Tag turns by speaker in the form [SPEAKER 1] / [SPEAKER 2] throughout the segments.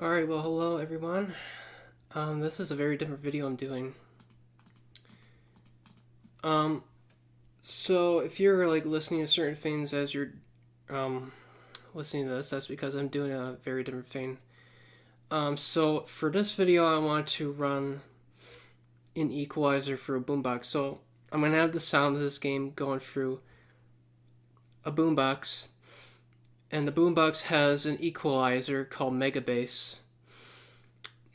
[SPEAKER 1] Alright, well hello everyone. This is a very different video I'm doing. Um, so if you're like listening to certain things as you're listening to this, that's because I'm doing a very different thing. So for this video I want to run an equalizer for a boombox. So I'm gonna have the sound of this game going through a boombox, and the boombox has an equalizer called Mega Bass.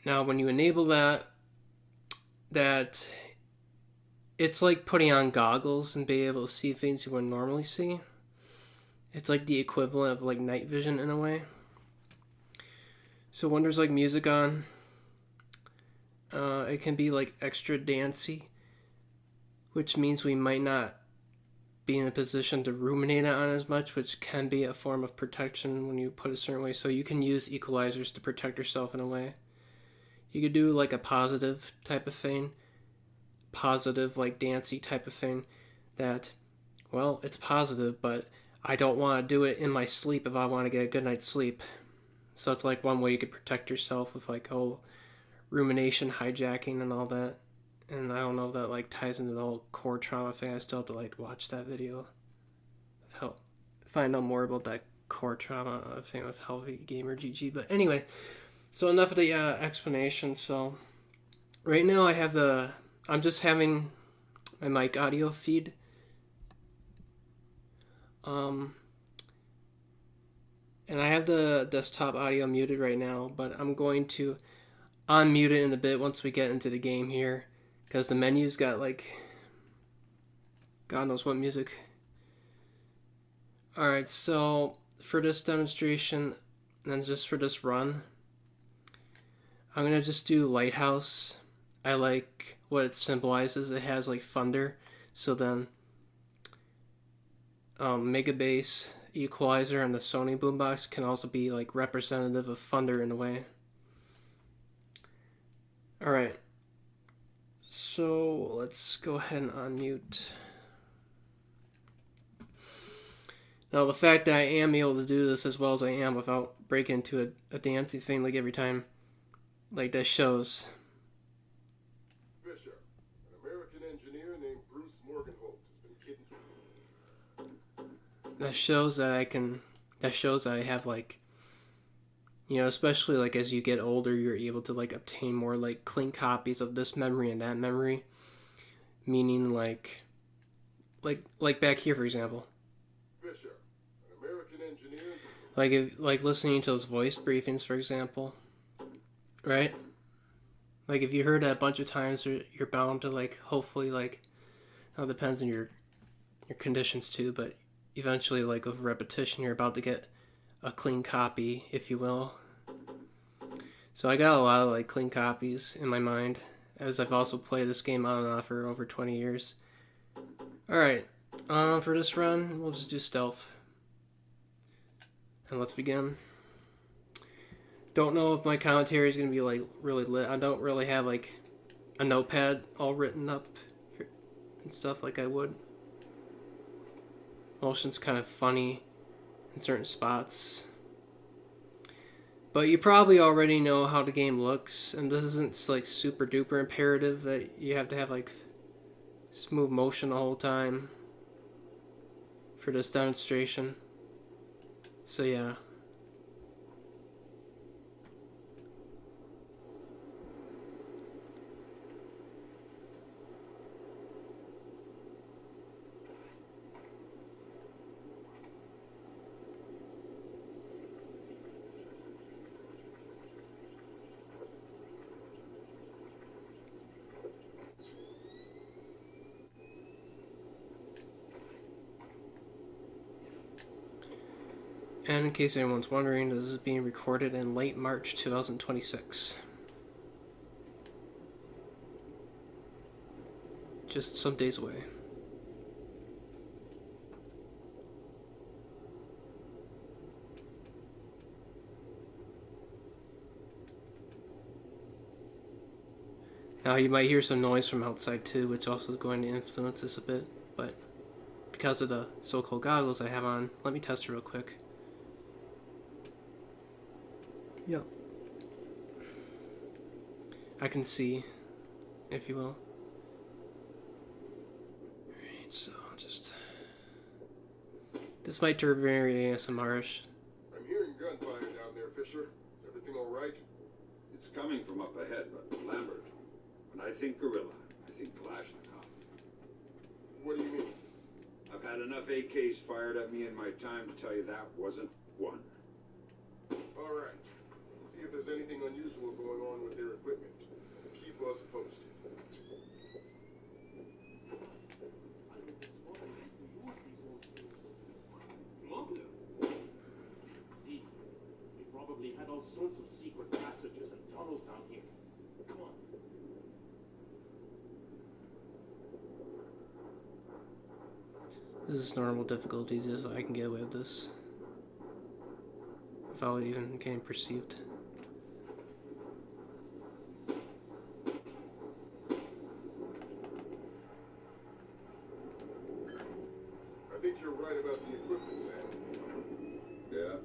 [SPEAKER 1] Now when you enable that it's like putting on goggles and being able to see things you wouldn't normally see. It's like the equivalent of like night vision in a way. So when there's like music on, it can be like extra dancey, which means we might not be in a position to ruminate on as much, which can be a form of protection when you put it a certain way. So you can use equalizers to protect yourself in a way. You could do like a positive type of thing, positive like dancey type of thing that, well, it's positive, but I don't want to do it in my sleep if I want to get a good night's sleep. So it's like one way you could protect yourself with like whole rumination hijacking and all that. And I don't know if that like ties into the whole core trauma thing. I still have to like watch that video, help find out more about that core trauma thing with Healthy Gamer GG. But anyway, so enough of the explanation. So right now I'm just having my mic audio feed. And I have the desktop audio muted right now, but I'm going to unmute it in a bit once we get into the game here, because the menu's got like God knows what music. Alright, so for this demonstration and just for this run, I'm going to just do Lighthouse. I like what it symbolizes. It has like thunder, so then Mega Bass, Equalizer, and the Sony Boombox can also be like representative of thunder in a way. Alright, so let's go ahead and unmute. Now the fact that I am able to do this as well as I am without breaking into a dancey thing like every time, like that shows.
[SPEAKER 2] Fisher, an American engineer named Bruce Morgenholt has been kidnapped.
[SPEAKER 1] That shows that I have like, especially like as you get older, you're able to like obtain more like clean copies of this memory and that memory. Meaning like back here for example.
[SPEAKER 2] Fisher, an American engineer.
[SPEAKER 1] Like listening to those voice briefings for example, right? Like if you heard that a bunch of times, you're bound to like hopefully like, it depends on your conditions too, but eventually like with repetition you're about to get a clean copy, if you will. So I got a lot of like clean copies in my mind, as I've also played this game on and off for over 20 years. Alright, for this run we'll just do stealth. And let's begin. Don't know if my commentary is going to be like really lit. I don't really have like a notepad all written up and stuff like I would. Motion's kind of funny in certain spots. But you probably already know how the game looks, and this isn't like super duper imperative that you have to have like smooth motion the whole time for this demonstration. So yeah. And in case anyone's wondering, this is being recorded in late March 2026. Just some days away. Now you might hear some noise from outside too, which also is going to influence this a bit, but because of the so-called goggles I have on, let me test it real quick. Yep. I can see, if you will. Alright, so I'll just... This might turn very ASMR-ish.
[SPEAKER 2] I'm hearing gunfire down there, Fisher. Is everything all right?
[SPEAKER 3] It's coming from up ahead, but Lambert, when I think gorilla, I think Kalashnikov.
[SPEAKER 2] What do you mean?
[SPEAKER 3] I've had enough AKs fired at me in my time to tell you that wasn't one.
[SPEAKER 2] All right. See if there's anything unusual going on with their equipment. Keep us posted.
[SPEAKER 4] Smugglers? See, they probably had all sorts of secret passages and tunnels down here. Come on.
[SPEAKER 1] This is normal difficulty, just so I can get away with this. Without even getting perceived.
[SPEAKER 2] I think you're right about the equipment, Sam.
[SPEAKER 3] Yeah,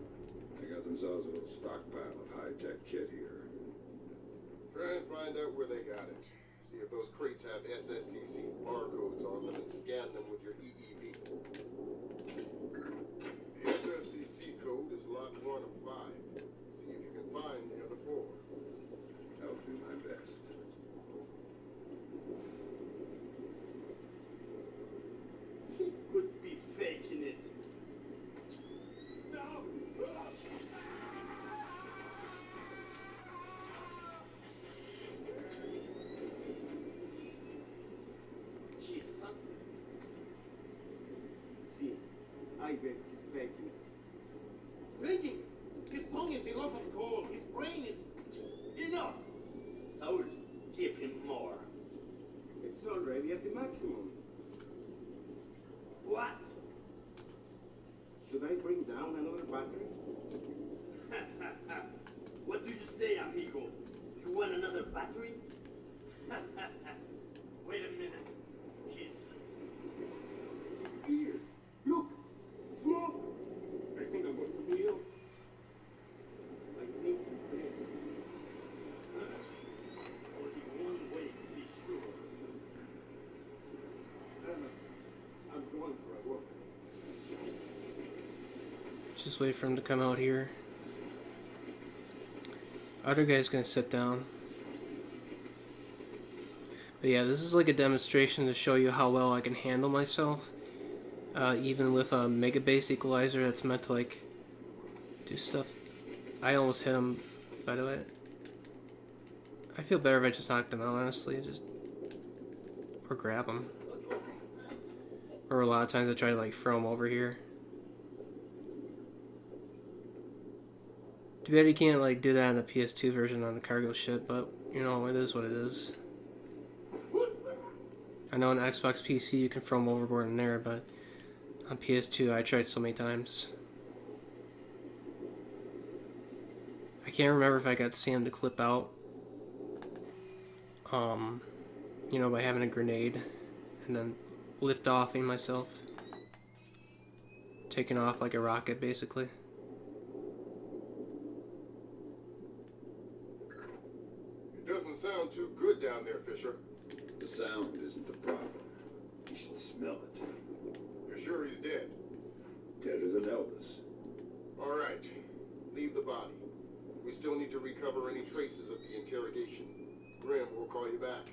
[SPEAKER 3] they got themselves a little stockpile of high-tech kit here.
[SPEAKER 2] Try and find out where they got it. See if those crates have SSCC barcodes on them and scan them with your EEV. The SSCC code is lot 1 of 5. See if you can find the other 4.
[SPEAKER 3] I'll do my best.
[SPEAKER 4] He could be faking it. No! Jesus. See, I bet he's faking it. Faking? His tongue is a lump of coal. His brain is enough. Saul, give him more. It's already at the maximum. What? Should I bring down another battery? What do you say, amigo? You want another battery? Wait a minute, kids. His ears. Look, smoke. I think I'm going to be ill. I think he's dead. Only one way to be sure. I'm going for a walk.
[SPEAKER 1] Just wait for him to come out here. Other guy's gonna sit down. But yeah, this is like a demonstration to show you how well I can handle myself. Even with a mega base equalizer that's meant to like do stuff. I almost hit him, by the way. I feel better if I just knocked him out, honestly. Or grab him. Or a lot of times I try to like throw him over here. Too bad you can't like do that in the PS2 version on the cargo ship, but you know, it is what it is. I know on Xbox PC you can throw them overboard in there, but on PS2 I tried so many times. I can't remember if I got Sam to clip out, you know, by having a grenade and then lift offing myself. Taking off like a rocket, basically.
[SPEAKER 2] It doesn't sound too good down there, Fisher.
[SPEAKER 3] The sound isn't the problem. You should smell it.
[SPEAKER 2] You're sure he's dead?
[SPEAKER 3] Deader than Elvis.
[SPEAKER 2] All right. Leave the body. We still need to recover any traces of the interrogation. Grim, we'll call you back.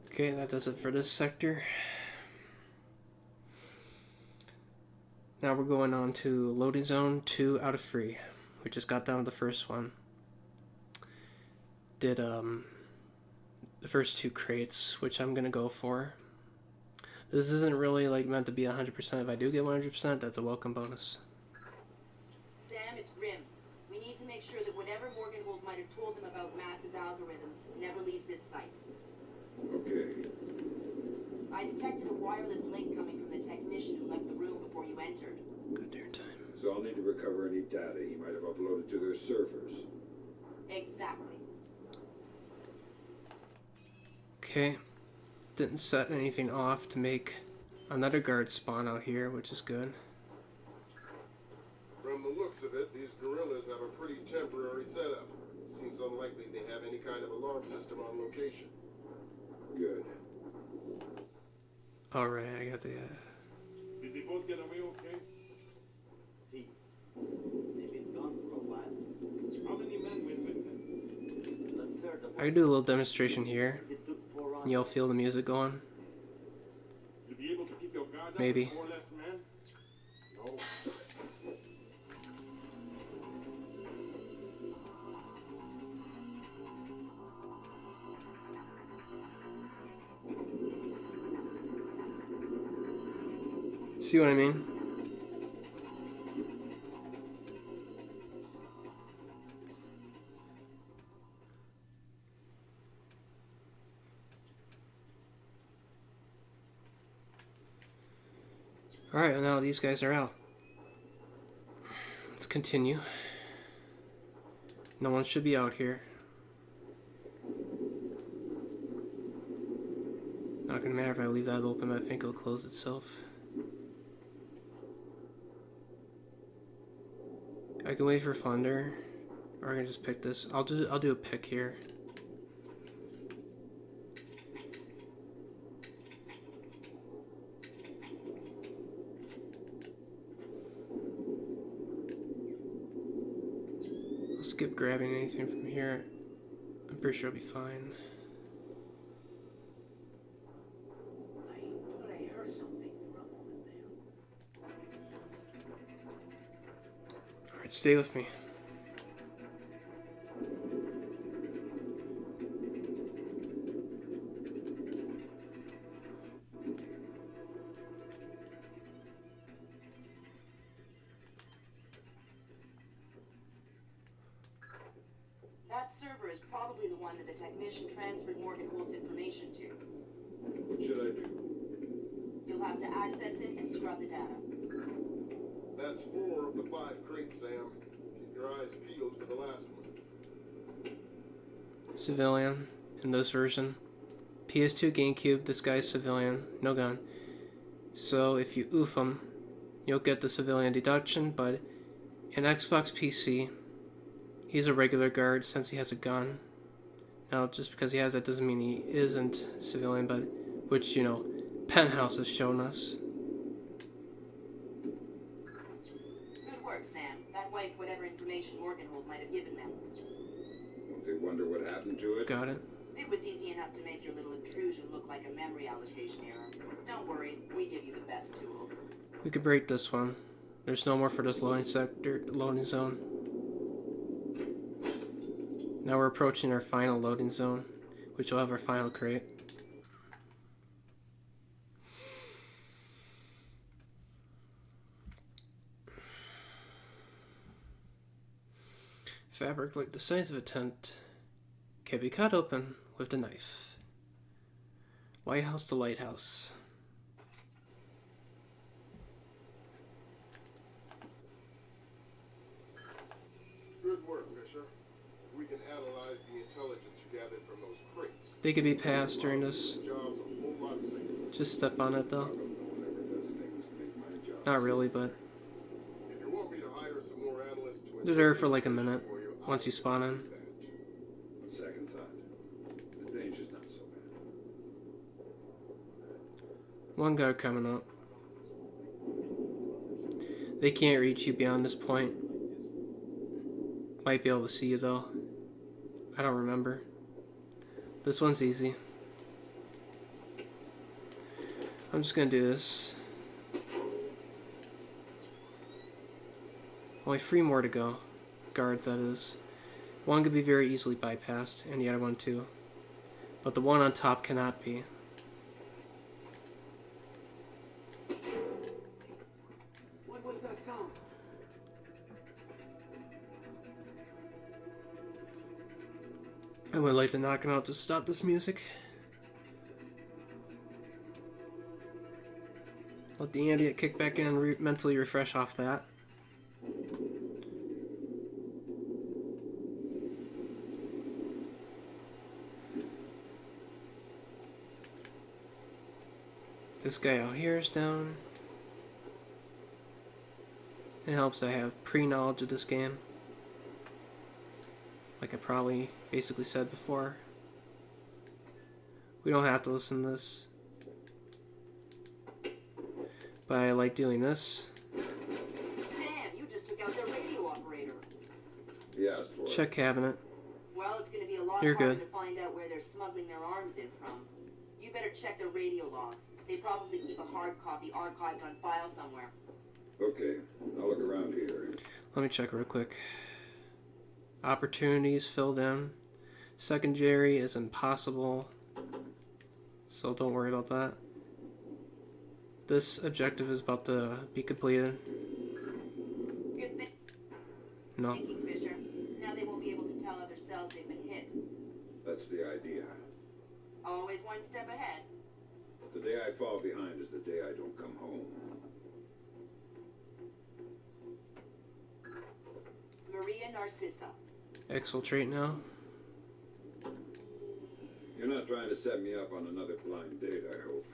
[SPEAKER 1] Okay, that does it for this sector. Now we're going on to loading zone 2 out of 3. We just got down to the first one. Did the first 2 crates, which I'm gonna go for. This isn't really like meant to be 100%. If I do get 100%, that's a welcome bonus.
[SPEAKER 5] Sam, it's Grim. We need to make sure that whatever Morgenhold might have told them about Mass's algorithms never leaves this site.
[SPEAKER 3] Okay.
[SPEAKER 5] I detected a wireless link coming from the technician who left the room before you entered.
[SPEAKER 1] Good darn time.
[SPEAKER 3] So I'll need to recover any data he might have uploaded to their servers.
[SPEAKER 5] Exactly.
[SPEAKER 1] Okay. Didn't set anything off to make another guard spawn out here, which is good.
[SPEAKER 2] From the looks of it, these gorillas have a pretty temporary setup. seems unlikely they have any kind of alarm system on location.
[SPEAKER 3] Good.
[SPEAKER 1] Alright, I got the...
[SPEAKER 4] Did they both get away okay? See, they've been gone for a while. How many men went with them? A third of
[SPEAKER 1] I can do a little demonstration here.
[SPEAKER 4] It took 4 hours.
[SPEAKER 1] You'll feel the music going.
[SPEAKER 4] You'll be able to keep your guard up
[SPEAKER 1] Maybe.
[SPEAKER 4] with 4 less men? No.
[SPEAKER 1] See what I mean? Alright, well now these guys are out. Let's continue. No one should be out here. Not gonna matter if I leave that open, but I think it'll close itself. I can wait for thunder, or I can just pick this. I'll do a pick here. I'll skip grabbing anything from here. I'm pretty sure I'll be fine.
[SPEAKER 4] I thought I heard something for a moment there.
[SPEAKER 1] Alright, stay with me.
[SPEAKER 5] That server is probably the one that the technician transferred Morgenhold's information to.
[SPEAKER 3] What should I do?
[SPEAKER 5] You'll have to access it and scrub the data.
[SPEAKER 2] That's 4 of the 5 crates, Sam. Keep your eyes peeled for the last one.
[SPEAKER 1] Civilian in this version. PS2, GameCube, this guy's civilian, no gun. So if you oof him, you'll get the civilian deduction, but in Xbox PC, he's a regular guard since he has a gun. Now, just because he has it doesn't mean he isn't civilian, but which, you know, Penthouse has shown us.
[SPEAKER 5] Good work, Sam. That wiped whatever information Morgenhold might have given them.
[SPEAKER 3] Won't they wonder what happened to it?
[SPEAKER 1] Got it.
[SPEAKER 5] It was easy enough to make your little intrusion look like a memory allocation error. Don't worry, we give you the best tools.
[SPEAKER 1] We could break this one. There's no more for this loading zone. Now we're approaching our final loading zone, which will have our final crate. Fabric like the size of a tent can be cut open with a knife. Lighthouse to lighthouse.
[SPEAKER 2] Good work, Fisher. We can analyze the intelligence you gathered from those crates.
[SPEAKER 1] They could be passed during this.
[SPEAKER 2] Job's a whole lot safer.
[SPEAKER 1] Just step on it though.
[SPEAKER 3] No one ever does things to make my job
[SPEAKER 1] Not really, but
[SPEAKER 2] If you want me to hire some more analysts to
[SPEAKER 1] they're there for like a
[SPEAKER 2] interrogate
[SPEAKER 1] minute
[SPEAKER 2] for you,
[SPEAKER 1] once you spawn in.
[SPEAKER 3] On second thought, the danger's not so bad.
[SPEAKER 1] One guard coming up. They can't reach you beyond this point. Might be able to see you though. I don't remember. This one's easy. I'm just gonna do this. Only 3 more to go. Guards, that is. One could be very easily bypassed, and the other one too. But the one on top cannot be.
[SPEAKER 4] What was that sound?
[SPEAKER 1] I would like to knock him out to stop this music. Let the ambient kick back in and mentally refresh off that. This guy out here is down. It helps I have pre-knowledge of this game. like I probably basically said before. We don't have to listen to this. But I like doing this.
[SPEAKER 5] Damn, you just took out their radio operator.
[SPEAKER 3] He asked for it.
[SPEAKER 1] Check cabinet.
[SPEAKER 5] Well, it's going to be a lot
[SPEAKER 1] You're
[SPEAKER 5] harder
[SPEAKER 1] good.
[SPEAKER 5] to find out where they're smuggling their arms in from. You better check their radio logs. They probably keep a hard copy archived on file somewhere.
[SPEAKER 3] Okay, I'll look around here.
[SPEAKER 1] Let me check real quick. Opportunities filled in. Secondary is impossible. So don't worry about that. This objective is about to be completed.
[SPEAKER 5] Good thing.
[SPEAKER 1] No.
[SPEAKER 5] Thinking, Fisher. Now they won't be able to tell other cells they've been hit.
[SPEAKER 3] That's the idea.
[SPEAKER 5] Always one step ahead.
[SPEAKER 3] The day I fall behind is the day I don't come home.
[SPEAKER 5] Maria Narcissa.
[SPEAKER 1] Exfiltrate now.
[SPEAKER 3] You're not trying to set me up on another blind date, I hope.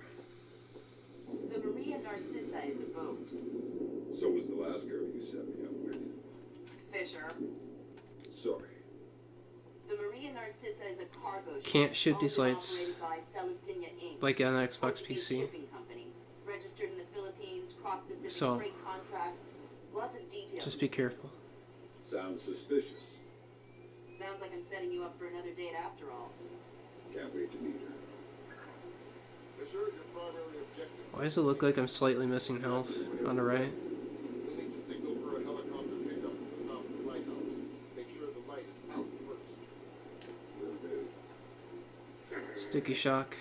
[SPEAKER 5] The Maria Narcissa is a boat.
[SPEAKER 3] So was the last girl you set me up with.
[SPEAKER 5] Fisher.
[SPEAKER 3] Sorry.
[SPEAKER 5] The Maria Narcissa is a cargo ship.
[SPEAKER 1] Can't shoot
[SPEAKER 5] owned
[SPEAKER 1] these
[SPEAKER 5] and
[SPEAKER 1] lights.
[SPEAKER 5] operated by Celestina Inc.
[SPEAKER 1] Like on Xbox
[SPEAKER 5] Portuguese
[SPEAKER 1] PC.
[SPEAKER 5] shipping company. Registered in the Philippines, cross-Pacific
[SPEAKER 1] So,
[SPEAKER 5] freight contracts. Lots of details.
[SPEAKER 1] Just be careful.
[SPEAKER 3] Sounds suspicious.
[SPEAKER 5] Sounds like I'm setting you up for another date after all.
[SPEAKER 3] Can't wait to meet her.
[SPEAKER 2] Fisher, your primary objective.
[SPEAKER 1] Why does it look like I'm slightly missing health on the right?
[SPEAKER 2] We need to signal for a helicopter pickup at the top of the lighthouse. Make sure the light is out first.
[SPEAKER 3] Will do.
[SPEAKER 1] Sticky shock.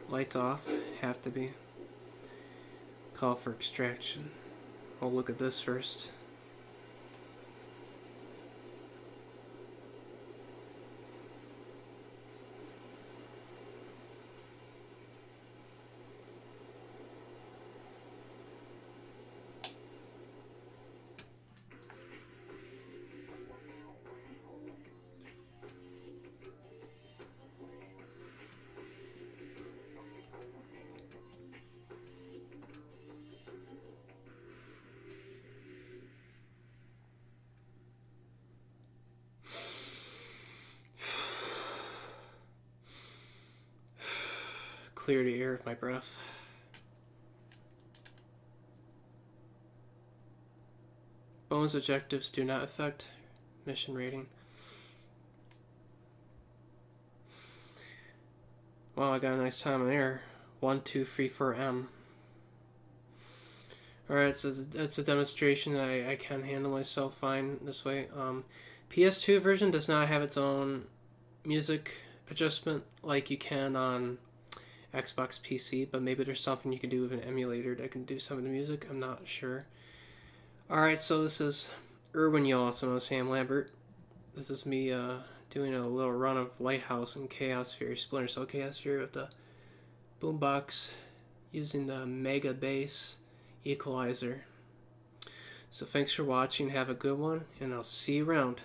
[SPEAKER 1] Lights off. Have to be. Call for extraction. I'll look at this first. Clear the air with my breath. Bonus objectives do not affect mission rating. Wow, I got a nice time in there. 1, 2, 3, 4, M. Alright, so that's a demonstration that I can handle myself fine this way. PS2 version does not have its own music adjustment like you can on Xbox PC, but maybe there's something you can do with an emulator that can do some of the music. I'm not sure. Alright, so this is Erwin, you also know Sam Lambert. This is me doing a little run of Lighthouse and Chaos Fury, Splinter Cell Chaos Fury with the Boombox using the Mega Bass Equalizer. So thanks for watching, have a good one, and I'll see you around.